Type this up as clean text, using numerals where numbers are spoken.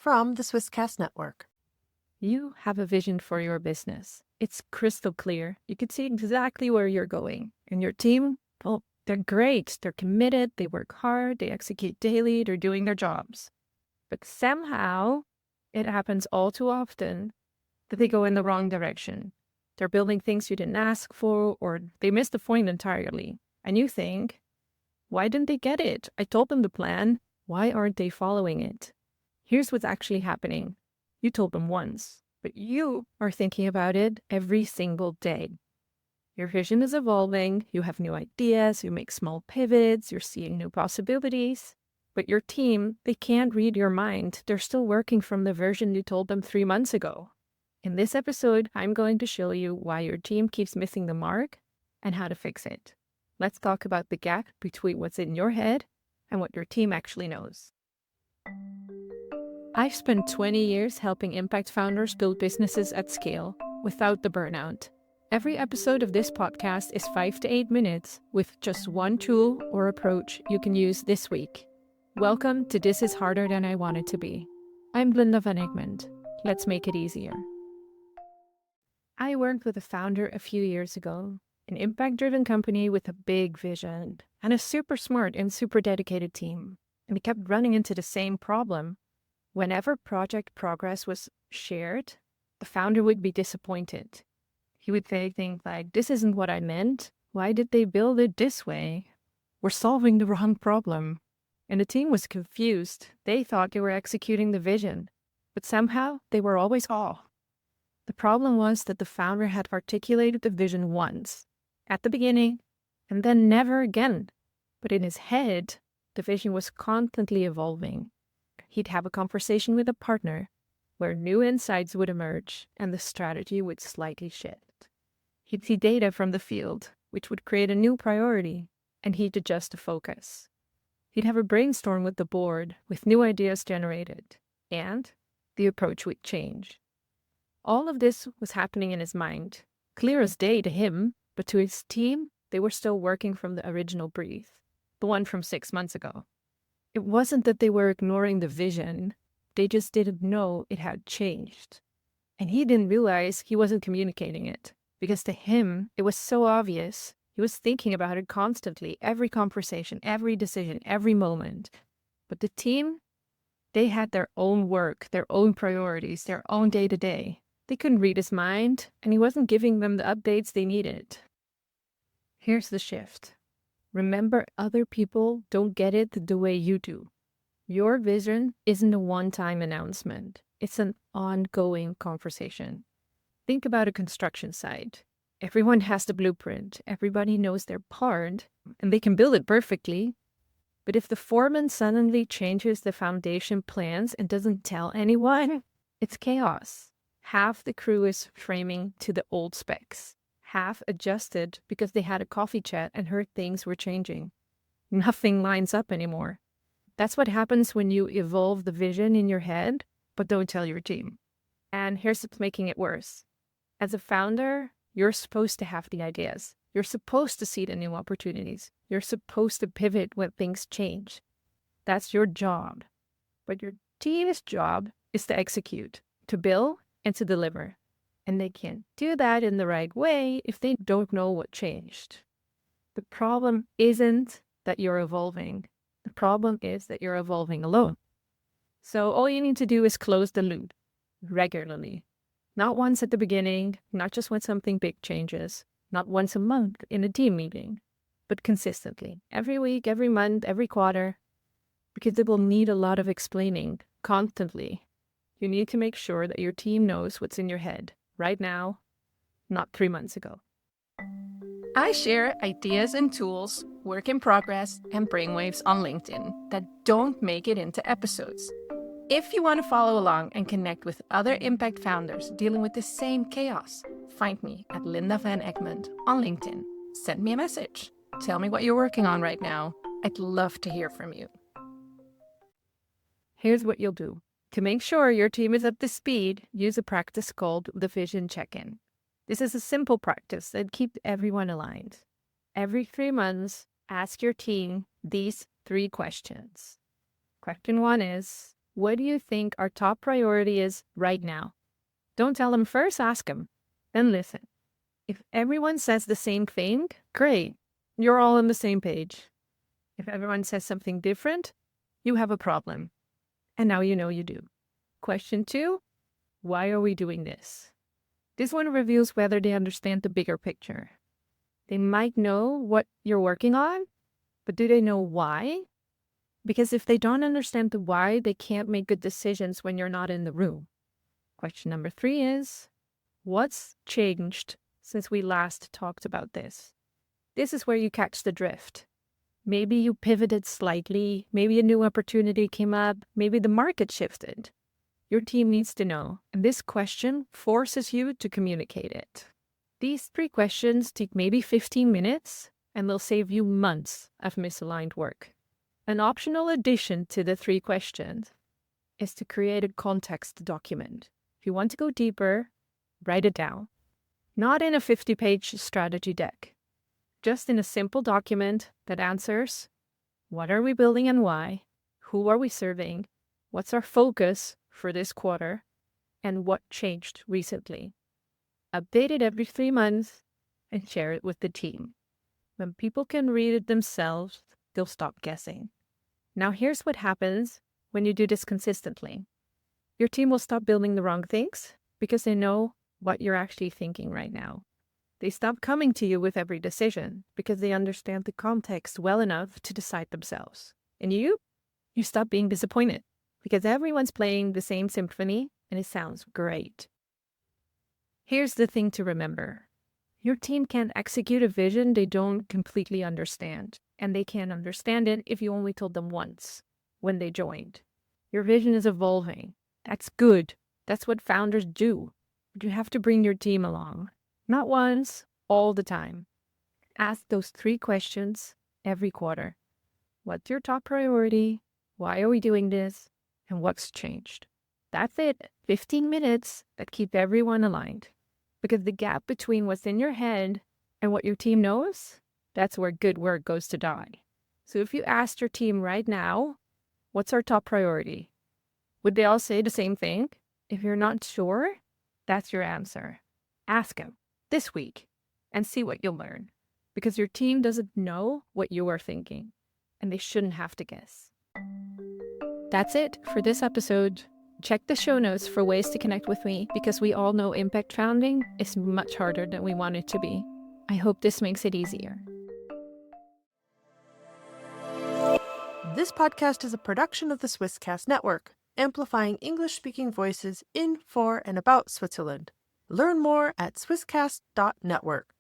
from the Swisscast Network. You have a vision for your business. It's crystal clear. You can see exactly where you're going. And your team, well, they're great. They're committed. They work hard. They execute daily. They're doing their jobs. But somehow, it happens all too often that they go in the wrong direction. They're building things you didn't ask for, or they missed the point entirely. And you think, why didn't they get it? I told them the plan. Why aren't they following it? Here's what's actually happening. You told them once, but you are thinking about it every single day. Your vision is evolving. You have new ideas. You make small pivots. You're seeing new possibilities. But your team, they can't read your mind. They're still working from the version you told them 3 months ago. In this episode, I'm going to show you why your team keeps missing the mark and how to fix it. Let's talk about the gap between what's in your head and what your team actually knows. I've spent 20 years helping impact founders build businesses at scale without the burnout. Every episode of this podcast is 5 to 8 minutes with just one tool or approach you can use this week. Welcome to This Is Harder Than I Want It to Be. I'm Linda van Egmond. Let's make it easier. I worked with a founder a few years ago, an impact-driven company with a big vision and a super smart and super dedicated team. And we kept running into the same problem. Whenever project progress was shared, the founder would be disappointed. He would say things like, "This isn't what I meant. Why did they build it this way? We're solving the wrong problem." And the team was confused. They thought they were executing the vision, but somehow they were always off. The problem was that the founder had articulated the vision once, at the beginning, and then never again. But in his head, the vision was constantly evolving. He'd have a conversation with a partner where new insights would emerge and the strategy would slightly shift. He'd see data from the field, which would create a new priority, and he'd adjust the focus. He'd have a brainstorm with the board with new ideas generated, and the approach would change. All of this was happening in his mind, clear as day to him, but to his team, they were still working from the original brief, the one from 6 months ago. It wasn't that they were ignoring the vision, they just didn't know it had changed. And he didn't realize he wasn't communicating it, because to him, it was so obvious. He was thinking about it constantly, every conversation, every decision, every moment. But the team, they had their own work, their own priorities, their own day-to-day. They couldn't read his mind, and he wasn't giving them the updates they needed. Here's the shift. Remember, other people don't get it the way you do. Your vision isn't a one-time announcement. It's an ongoing conversation. Think about a construction site. Everyone has the blueprint. Everybody knows their part, and they can build it perfectly. But if the foreman suddenly changes the foundation plans and doesn't tell anyone, it's chaos. Half the crew is framing to the old specs. Half adjusted because they had a coffee chat and heard things were changing. Nothing lines up anymore. That's what happens when you evolve the vision in your head, but don't tell your team. And here's what's making it worse. As a founder, you're supposed to have the ideas. You're supposed to see the new opportunities. You're supposed to pivot when things change. That's your job. But your team's job is to execute, to build, and to deliver. And they can't do that in the right way if they don't know what changed. The problem isn't that you're evolving. The problem is that you're evolving alone. So all you need to do is close the loop regularly. Not once at the beginning, not just when something big changes, not once a month in a team meeting, but consistently. Every week, every month, every quarter. Because it will need a lot of explaining constantly. You need to make sure that your team knows what's in your head right now, not 3 months ago. I share ideas and tools, work in progress, and brainwaves on LinkedIn that don't make it into episodes. If you want to follow along and connect with other impact founders dealing with the same chaos, find me at Linda van Egmond on LinkedIn. Send me a message. Tell me what you're working on right now. I'd love to hear from you. Here's what you'll do. To make sure your team is up to speed, use a practice called the Vision Check-in. This is a simple practice that keeps everyone aligned. Every 3 months, ask your team these 3 questions. Question 1 is, What do you think our top priority is right now? Don't tell them first, ask them. Then listen. If everyone says the same thing, great. You're all on the same page. If everyone says something different, you have a problem. And now you know you do. Question 2, why are we doing this? This one reveals whether they understand the bigger picture. They might know what you're working on, but do they know why? Because if they don't understand the why, they can't make good decisions when you're not in the room. Question number 3 is, what's changed since we last talked about this? This is where you catch the drift. Maybe you pivoted slightly, maybe a new opportunity came up, maybe the market shifted. Your team needs to know, and this question forces you to communicate it. These 3 questions take maybe 15 minutes, and they'll save you months of misaligned work. An optional addition to the 3 questions is to create a context document. If you want to go deeper, write it down. Not in a 50-page strategy deck, just in a simple document that answers, what are we building and why? Who are we serving? What's our focus for this quarter? And what changed recently? Update it every 3 months and share it with the team. When people can read it themselves, they'll stop guessing. Now here's what happens when you do this consistently. Your team will stop building the wrong things because they know what you're actually thinking right now. They stop coming to you with every decision because they understand the context well enough to decide themselves. And you stop being disappointed because everyone's playing the same symphony and it sounds great. Here's the thing to remember. Your team can't execute a vision they don't completely understand, and they can't understand it if you only told them once when they joined. Your vision is evolving. That's good. That's what founders do. But you have to bring your team along. Not once, all the time. Ask those 3 questions every quarter. What's your top priority? Why are we doing this? And what's changed? That's it. 15 minutes that keep everyone aligned. Because the gap between what's in your head and what your team knows, that's where good work goes to die. So if you asked your team right now, what's our top priority? Would they all say the same thing? If you're not sure, that's your answer. Ask them this week and see what you'll learn. Because your team doesn't know what you are thinking, and they shouldn't have to guess. That's it for this episode. Check the show notes for ways to connect with me because we all know impact founding is much harder than we want it to be. I hope this makes it easier. This podcast is a production of the Swisscast Network, amplifying English-speaking voices in, for, and about Switzerland. Learn more at swisscast.network.